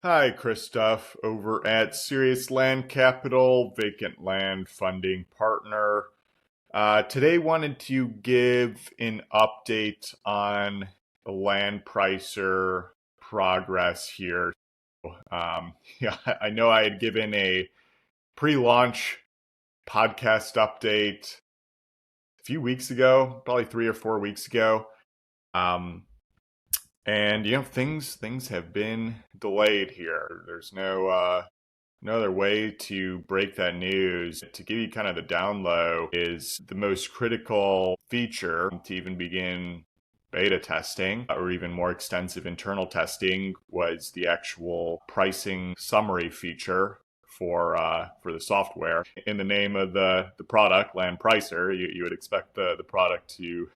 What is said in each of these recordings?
Hi, Chris Duff over at Serious Land Capital, vacant land funding partner. Today wanted to give an update on the land pricer progress here. Yeah, I know I had given a pre-launch podcast update a few weeks ago, probably 3 or 4 weeks ago. And things have been delayed here. There's no other way to break that news. To give you kind of the down low is the most critical feature to even begin beta testing or even more extensive internal testing was the actual pricing summary feature for the software. In the name of the product, Land Pricer, you would expect the product to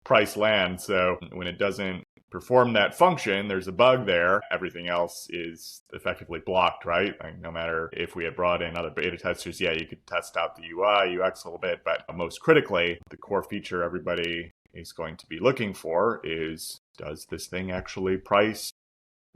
price land. So when it doesn't perform that function, there's a bug there. Everything else is effectively blocked, right? Like no matter if we had brought in other beta testers, yeah, you could test out the UI, UX a little bit, but most critically, the core feature everybody is going to be looking for is, does this thing actually price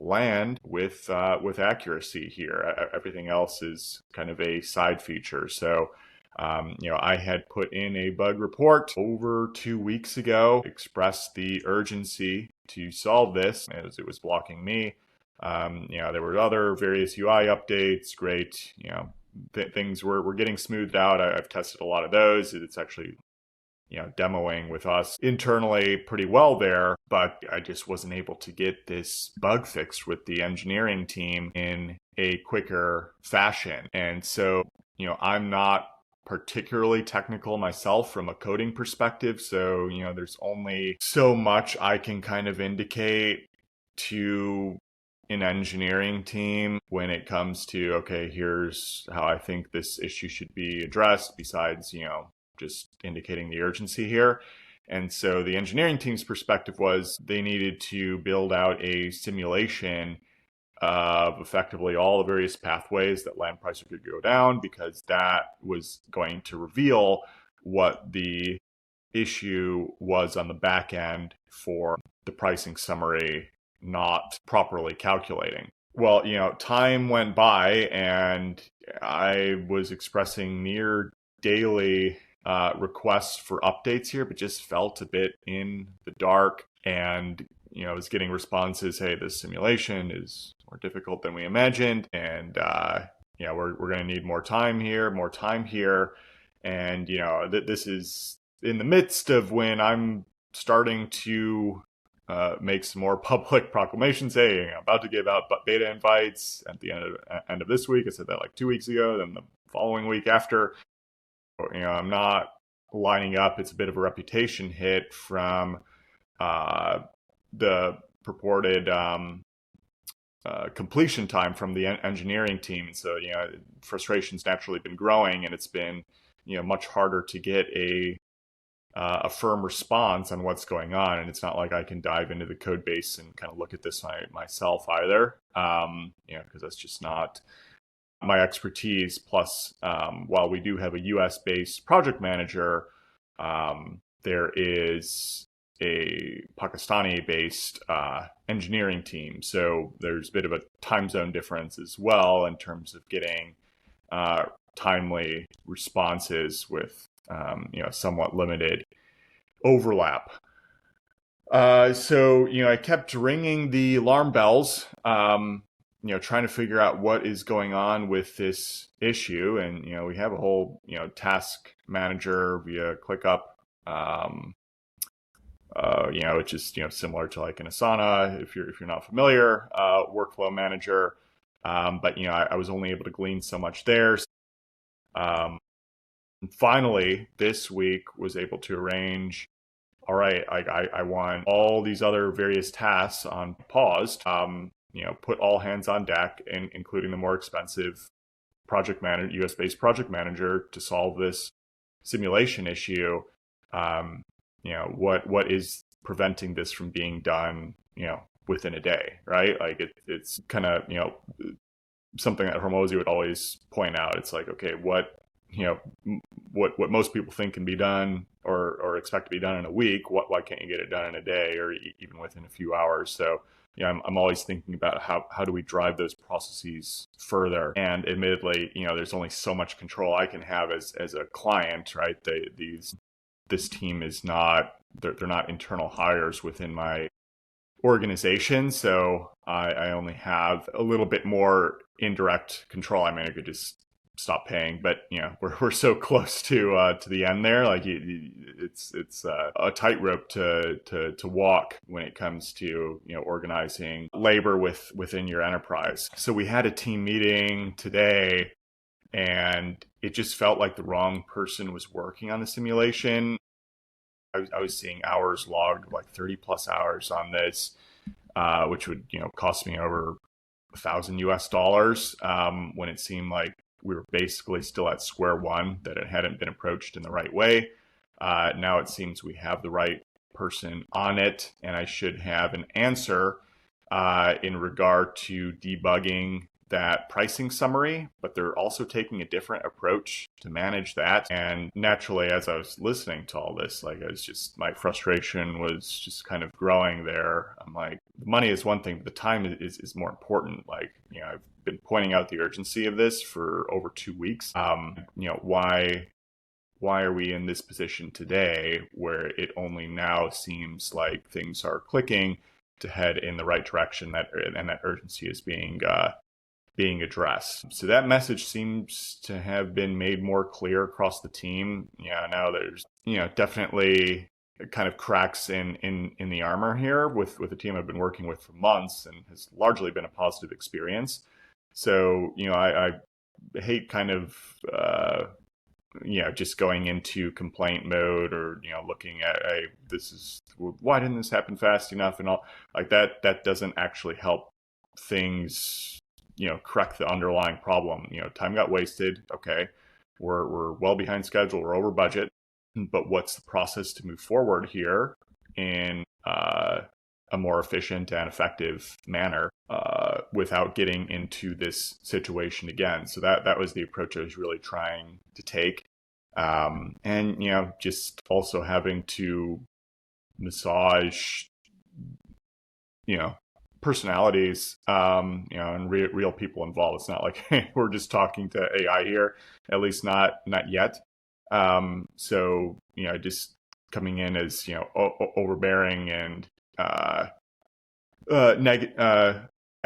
land with accuracy here? Everything else is kind of a side feature. So I had put in a bug report over 2 weeks ago, expressed the urgency to solve this as it was blocking me. There were other various UI updates, great, things were getting smoothed out. I've tested a lot of those. It's actually, demoing with us internally pretty well there, but I just wasn't able to get this bug fixed with the engineering team in a quicker fashion. And so, I'm not particularly technical myself from a coding perspective. So, there's only so much I can kind of indicate to an engineering team when it comes to, okay, here's how I think this issue should be addressed, besides, just indicating the urgency here. And so the engineering team's perspective was they needed to build out a simulation of effectively all the various pathways that Land Pricer could go down, because that was going to reveal what the issue was on the back end for the pricing summary not properly calculating. Well, time went by and I was expressing near daily requests for updates here, but just felt a bit in the dark. And I was getting responses, hey, this simulation is more difficult than we imagined, and we're going to need more time here. And this is in the midst of when I'm starting to make some more public proclamations. Hey, I'm about to give out beta invites at the end of this week. I said that like 2 weeks ago. Then the following week after, I'm not lining up. It's a bit of a reputation hit from the purported completion time from the engineering team. And so, frustration's naturally been growing, and it's been, much harder to get a firm response on what's going on. And it's not like I can dive into the code base and kind of look at this myself either, because that's just not my expertise. Plus, while we do have a US-based project manager, there is a Pakistani-based engineering team. So there's a bit of a time zone difference as well in terms of getting timely responses with somewhat limited overlap. So I kept ringing the alarm bells, trying to figure out what is going on with this issue. And, we have a whole, task manager via ClickUp, which is, similar to like an Asana, if you're not familiar, workflow manager. But, I was only able to glean so much there. Finally, this week was able to arrange, all right, I want all these other various tasks on pause, put all hands on deck, including the more expensive project manager, US-based project manager, to solve this simulation issue. What is preventing this from being done, within a day, right? Like it's kind of, something that Hormozy would always point out. It's like, okay, what most people think can be done or expect to be done in a week, why can't you get it done in a day or even within a few hours? So I'm always thinking about how do we drive those processes further. And admittedly, there's only so much control I can have as a client, right? This team is not, they're not internal hires within my organization. So I only have a little bit more indirect control. I mean, I could just stop paying, but we're so close to the end there. Like it's a tightrope to walk when it comes to organizing labor within your enterprise. So we had a team meeting today, and it just felt like the wrong person was working on the simulation. I was seeing hours logged, like 30 plus hours on this, which would cost me over $1,000 US, when it seemed like we were basically still at square one, that it hadn't been approached in the right way. Now it seems we have the right person on it, and I should have an answer in regard to debugging that pricing summary, but they're also taking a different approach to manage that. And naturally, as I was listening to all this, like, my frustration was just kind of growing there. I'm like, the money is one thing, but the time is more important. Like, I've been pointing out the urgency of this for over 2 weeks. Why are we in this position today where it only now seems like things are clicking to head in the right direction, and that urgency is being addressed? So that message seems to have been made more clear across the team. Now there's definitely kind of cracks in the armor here with a team I've been working with for months, and has largely been a positive experience. So I hate kind of just going into complaint mode, or looking at, hey, why didn't this happen fast enough, and all like that. That doesn't actually help things correct the underlying problem. Time got wasted. Okay, we're well behind schedule, we're over budget, but what's the process to move forward here in a more efficient and effective manner, without getting into this situation again? So that was the approach I was really trying to take. And just also having to massage personalities, and real people involved. It's not like, hey, we're just talking to AI here, at least not yet. So just coming in as overbearing and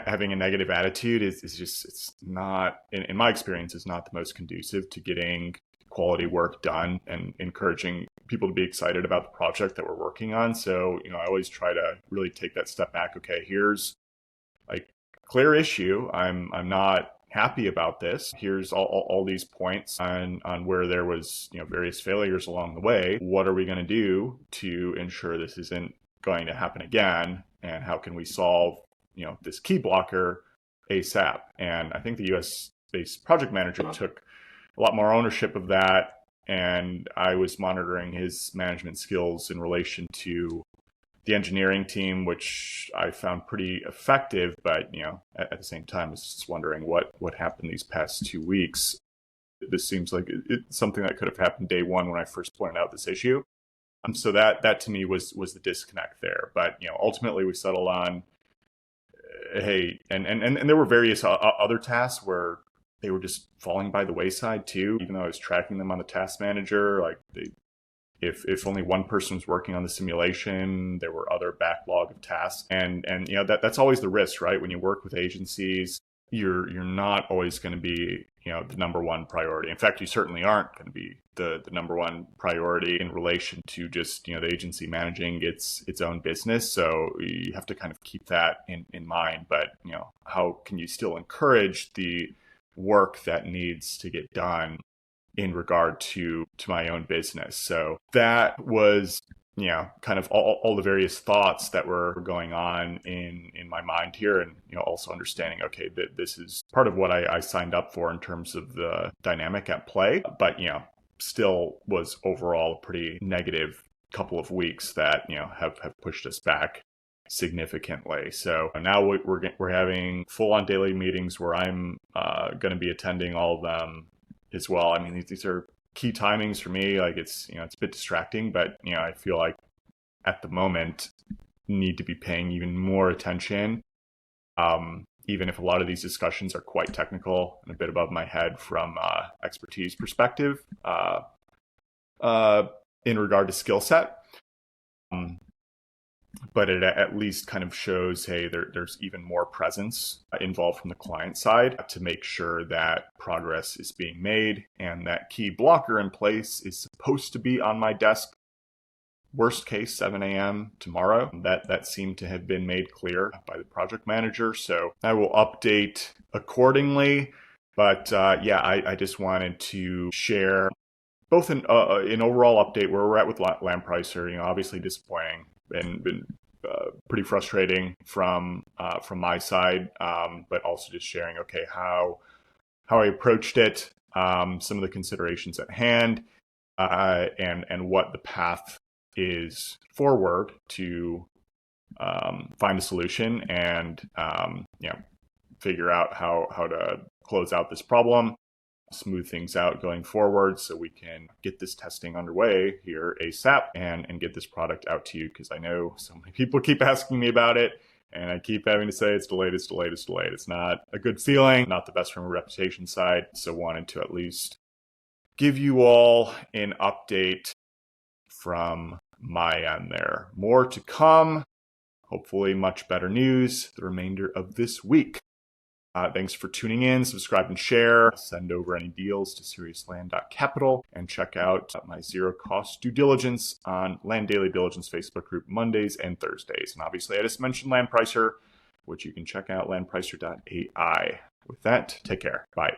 having a negative attitude is just, it's not, in my experience, is not the most conducive to getting quality work done and encouraging people to be excited about the project that we're working on. So, I always try to really take that step back. Okay, here's like clear issue. I'm not happy about this. Here's all these points on where there was, various failures along the way. What are we going to do to ensure this isn't going to happen again? And how can we solve, this key blocker ASAP? And I think the US-based project manager took a lot more ownership of that, and I was monitoring his management skills in relation to the engineering team, which I found pretty effective. But at the same time, I was just wondering what happened these past 2 weeks. This seems like it's something that could have happened day one when I first pointed out this issue. So that to me was the disconnect there. But ultimately we settled on, hey, and there were various other tasks where they were just falling by the wayside too, even though I was tracking them on the task manager. Like, if only one person was working on the simulation, there were other backlog of tasks. And that's always the risk, right? When you work with agencies, you're not always going to be the number one priority. In fact, you certainly aren't going to be the number one priority in relation to just the agency managing its own business. So you have to kind of keep that in mind. But how can you still encourage the work that needs to get done in regard to my own business? So that was kind of all the various thoughts that were going on in my mind here. And also understanding, okay, that this is part of what I signed up for in terms of the dynamic at play, but still was overall a pretty negative couple of weeks that have pushed us back significantly. So now we're having full-on daily meetings where I'm going to be attending all of them as well. I mean, these are key timings for me. Like, it's a bit distracting, but I feel like at the moment need to be paying even more attention, even if a lot of these discussions are quite technical and a bit above my head from expertise perspective in regard to skill set. But it at least kind of shows, hey, there's even more presence involved from the client side to make sure that progress is being made, and that key blocker in place is supposed to be on my desk, worst case 7 a.m. tomorrow. That seemed to have been made clear by the project manager, so I will update accordingly. But I just wanted to share both an overall update where we're at with land pricer. Obviously disappointing, been pretty frustrating from my side, but also just sharing how I approached it, some of the considerations at hand, and what the path is forward to find a solution and figure out how to close out this problem, smooth things out going forward, so we can get this testing underway here ASAP and get this product out to you, because I know so many people keep asking me about it, and I keep having to say it's delayed. It's not a good feeling, not the best from a reputation side, so wanted to at least give you all an update from my end there. More to come, hopefully much better news the remainder of this week. Thanks for tuning in. Subscribe and share. Send over any deals to seriousland.capital, and check out my zero-cost due diligence on Land Daily Diligence Facebook group Mondays and Thursdays. And obviously, I just mentioned Land Pricer, which you can check out landpricer.ai. With that, take care. Bye.